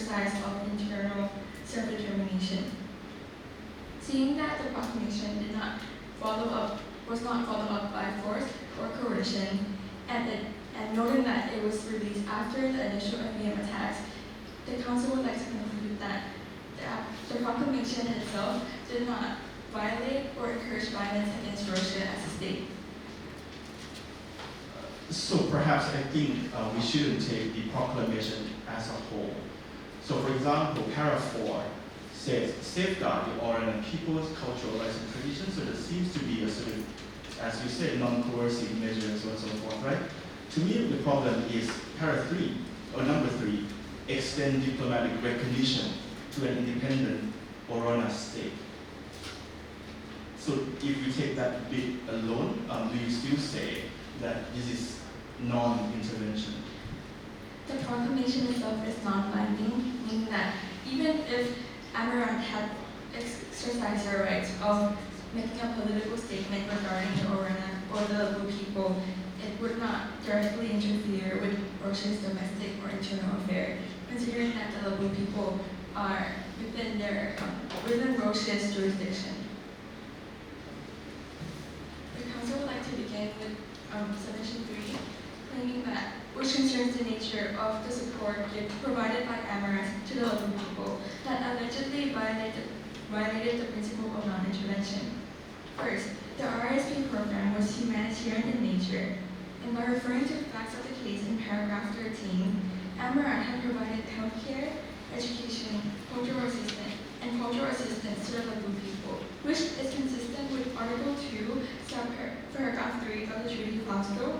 exercise of internal self-determination. Seeing that the proclamation was not followed up by force or coercion, and noting that it was released after the initial FEM attacks, the Council would like to conclude that the proclamation itself did not violate or encourage violence against Russia as a state. So perhaps I think we shouldn't take the proclamation as a whole. So for example, Para 4 says safeguard the Orana people's cultural rights and traditions. So there seems to be a sort of, as you said, non-coercive measure and so on and so forth, right? To me, the problem is Para 3, or number 3, extend diplomatic recognition to an independent Orana state. So if we take that bit alone, do you still say that this is non-intervention? The proclamation itself is non-binding, meaning that even if Amaranth had exercised their rights of making a political statement regarding the Orana or the Blue people, it would not directly interfere with Russia's domestic or internal affairs, considering that the Blue people are within Russia's jurisdiction. The Council would like to begin with Submission 3, claiming that which concerns the nature of the support provided by Amaranth to the local people that allegedly violated the principle of non-intervention. First, the RSP program was humanitarian in nature, and by referring to the facts of the case in paragraph 13, Amaranth had provided healthcare, education, cultural assistance to the local people, which is consistent with Article 2, paragraph 3 of the Treaty of Glasgow,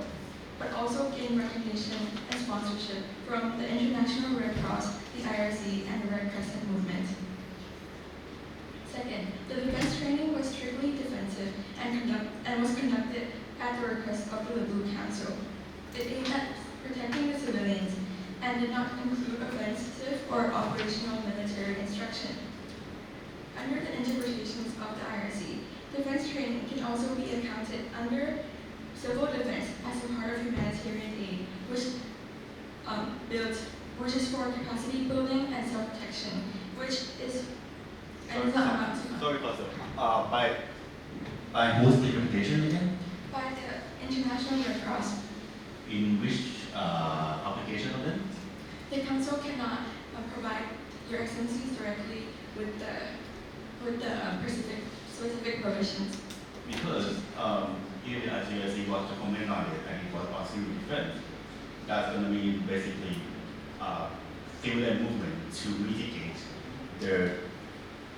but also gained recognition and sponsorship from the International Red Cross, the IRC, and the Red Crescent movement. Second, the defense training was strictly defensive and was conducted at the request of the Blue Council. It aimed at protecting the civilians and did not include offensive or operational military instruction. Under the interpretations of the IRC, defense training can also be accounted under civil defense as a part of humanitarian aid, which is for capacity building and self-protection, which is Sorry, Pastor. By whose interpretation again? by the International Red Cross. In which application of them? The Council cannot provide Your Excellencies directly with the specific provisions. Because even as you see what the comment on it, and it was about civil defense, that's going to mean basically civilian movement to mitigate the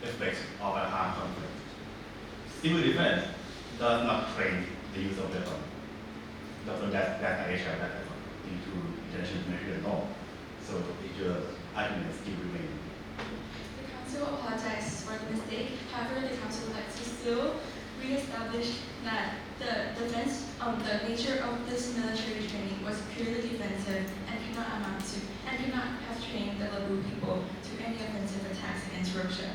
effects of a armed conflict. Civil defense does not train the use of weapons. That's an issue that into international humanitarian law. So your arguments still remain. The Council apologizes for the mistake. However, the Council would like to still re-establish that the nature of this military training was purely defensive and cannot have trained the Labu people to any offensive attacks against Russia.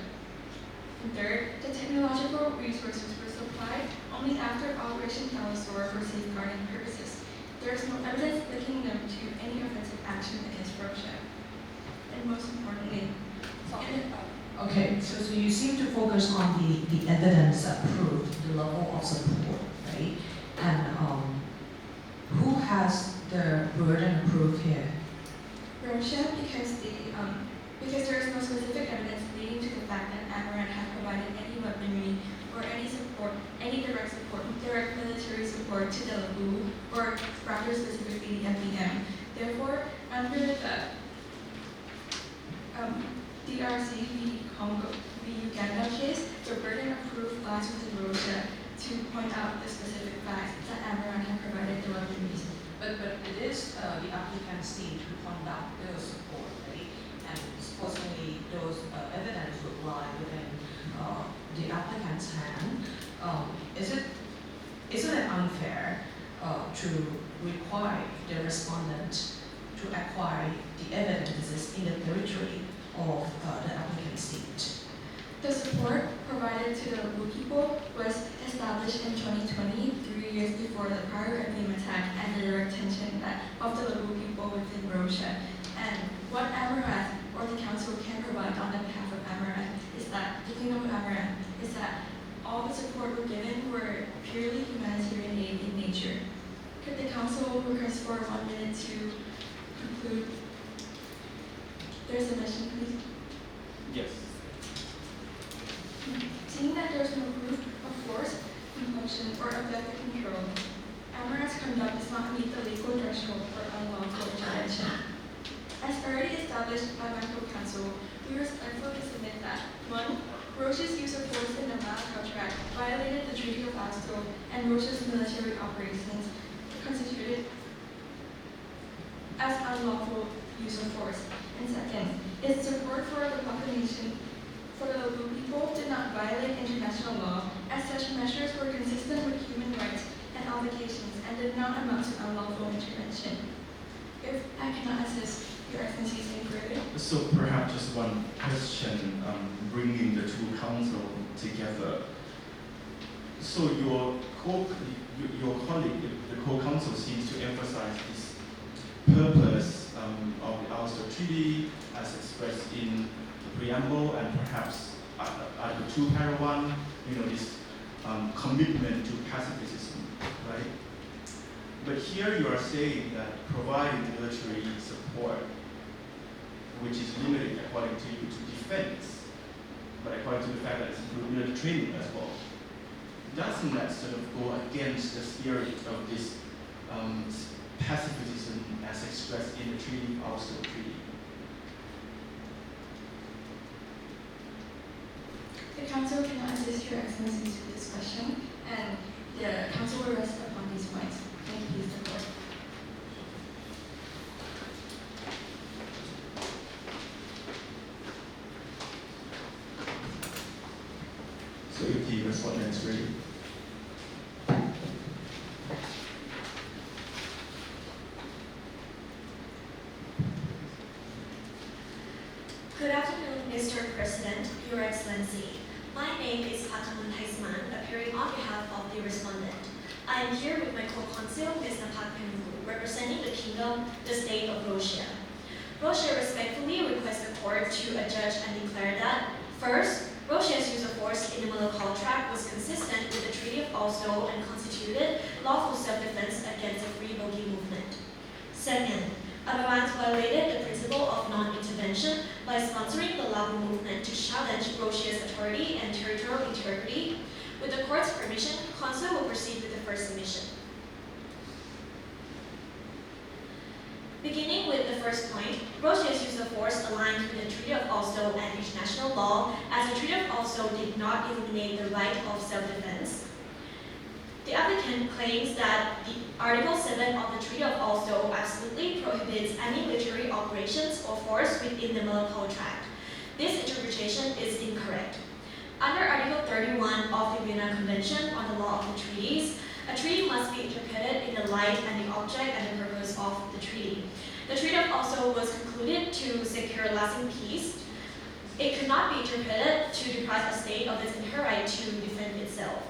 And third, the technological resources were supplied only after Operation Dinosaur for safeguarding purposes. There is no evidence linking them to any offensive action against Russia. And most importantly, okay, so you seem to focus on the evidence that proved the level of support, right? And who has the burden of proof here? Russia, because there is no specific evidence leading to the fact that Amaranth had provided any weaponry or any direct military support to the Labu, or rather specifically the FEM. Therefore, under the DRC v. Congo v. Uganda case, the burden of proof lies within Russia to point out the specific facts that Amaranth had provided the weaponry. But it is the applicant's need to point out their support, right? And supposedly those evidence would lie within the applicant's hand. Isn't it unfair to require the respondent to acquire the evidences in the territory of the applicant's state? The support provided to the Labu people was established in 2020, 3 years before the prior FEM attack and the direct tension of the Labu people within Russia. And what Amaranth or the Council council requests for 1 minute to conclude their submission, please. Yes. Seeing that there is no proof of force, compulsion, or effective control, Amaranth's conduct does not meet the legal threshold for unlawful intervention. As already established by my co-counsel, we respectfully submit that 1. Roche's use of force in the Moot contract violated the Treaty of Oslo, and Roche's military operations constituted as unlawful use of force. And 2nd, its support for the proclamation for the local people did not violate international law, as such measures were consistent with human rights and obligations and did not amount to unlawful intervention. If I cannot assist Your Excellencies any further. So perhaps just one question, bringing the two council together. So your colleague, the co-counsel, seems to emphasize this purpose of the Ulster Treaty as expressed in the preamble, and perhaps Article 2, Para 1, this commitment to pacifism, right? But here you are saying that providing military support, which is limited according to you to defense, but according to the fact that it's military training as well, doesn't that sort of go against the spirit of this pacifism as expressed in the Treaty of Oslo Treaty? The council cannot assist Your Excellencies with this question, and the council will rest upon these points. Thank you, Mr. Court. So if the respondent is ready. Good afternoon, Mr. President, Your Excellency. My name is Patamun Taisman, appearing on behalf of the respondent. I am here with my co-counsel, Ms. Napak Penvu, representing the Kingdom, the State of Russia. Russia respectfully requests the court to adjudge and declare that, first, Russia's use of force in the Moot contract was consistent with the Treaty of Oslo and constituted lawful self-defense against the Free Bogey movement. Second, Amaranth violated the principle of non-intervention by sponsoring the Labour movement to challenge Russia's authority and territorial integrity. With the court's permission, counsel will proceed with the first submission. Beginning with the first point, Russia's use of force aligned with the Treaty of Oslo and international law, as the Treaty of Oslo did not eliminate the right of self-defense. The applicant claims that the Article 7 of the Treaty of Oslo absolutely prohibits any military operations or force within the Moot contract. This interpretation is incorrect. Under Article 31 of the Vienna Convention on the Law of the Treaties, a treaty must be interpreted in the light and the object and the purpose of the treaty. The Treaty of Oslo was concluded to secure lasting peace. It could not be interpreted to deprive a state of its inherent right to defend itself.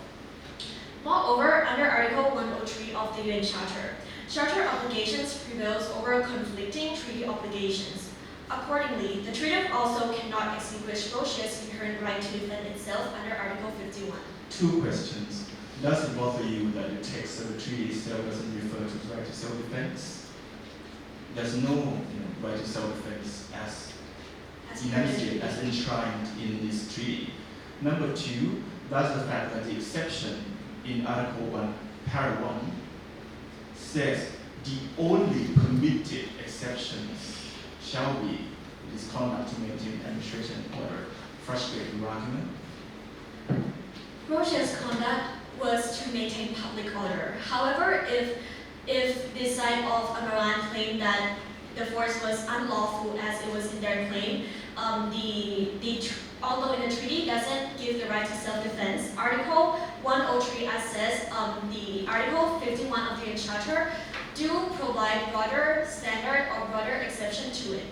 Moreover, under Article 103 of the UN Charter, Charter obligations prevails over conflicting treaty obligations. Accordingly, the Treaty of Oslo cannot extinguish Russia's inherent right to defend itself under Article 51. Two questions. Does it bother you that the text of the treaty itself doesn't refer to the right to self-defense? There's no right to self-defense as enunciated, as enshrined in this treaty. Number two, does the fact that the exception in Article 1, Para 1, says the only permitted exceptions shall be misconduct to maintain administration order, frustrate your argument? Russia's conduct was to maintain public order. However, if the side of Amaranth claimed that the force was unlawful as it was in their claim, although in the treaty doesn't give the right to self-defense, Article 103 says the Article 51 of the UN Charter do provide broader standard or broader exception to it.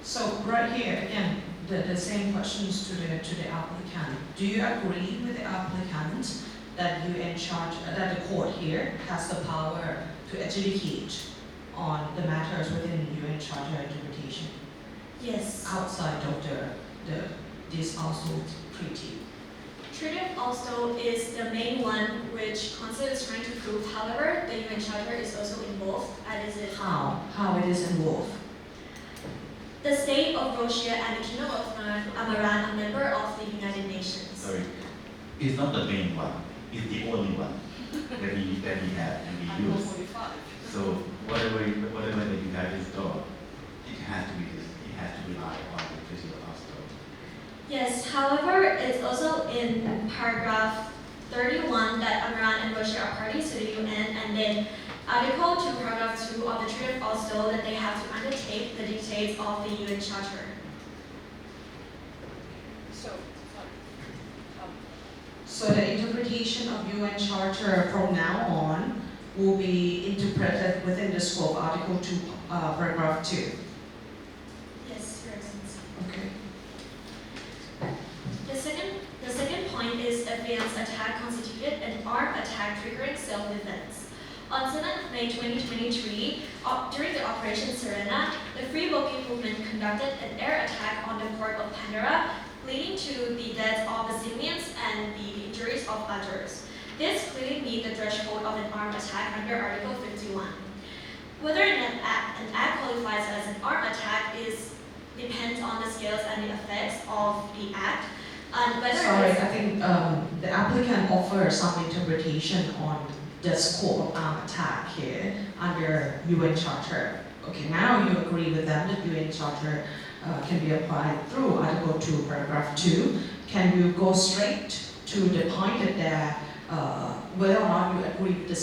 So right here, again, the same questions to the applicant. Do you agree with the applicant that UN Charter, that the court here has the power to adjudicate on the matters within the UN Charter interpretation? Yes. Outside of this Oslo Treaty. Treaty of Oslo is the main one which Council is trying to prove. However, the UN Charter is also involved, as is How it is involved? the state of Russia and the Kingdom of Amaran are member of the United Nations. Sorry, it's not the main one. It's the only one that we have and we use. So whatever that you have installed, it has to rely on the Treaty of Oslo. Yes, however, it's also in paragraph 31 that Amaran and Russia are parties to the UN, and then Article 2, paragraph 2 of the Treaty of Oslo that they have to undertake the dictates of the UN Charter. So the interpretation of UN Charter from now on will be interpreted within the scope of Article 2, paragraph 2. Yes, Your Excellency. Okay. The second point is advanced attack constituted an armed attack triggering self-defense. On 7th May 2023, during the Operation Serena, the Free Walking Movement conducted an air attack on the port of Pandora, leading to the deaths of the civilians and the injuries of others. This clearly meets the threshold of an armed attack under Article 51. Whether an act qualifies as an armed attack depends on the scales and the effects of the act. And whether Sorry, I think the applicant offers some interpretation on the scope of armed attack here under UN Charter. Okay, now you agree with them that UN Charter can be applied through Article 2, paragraph 2. Can you go straight to the point that whether or not you agree with the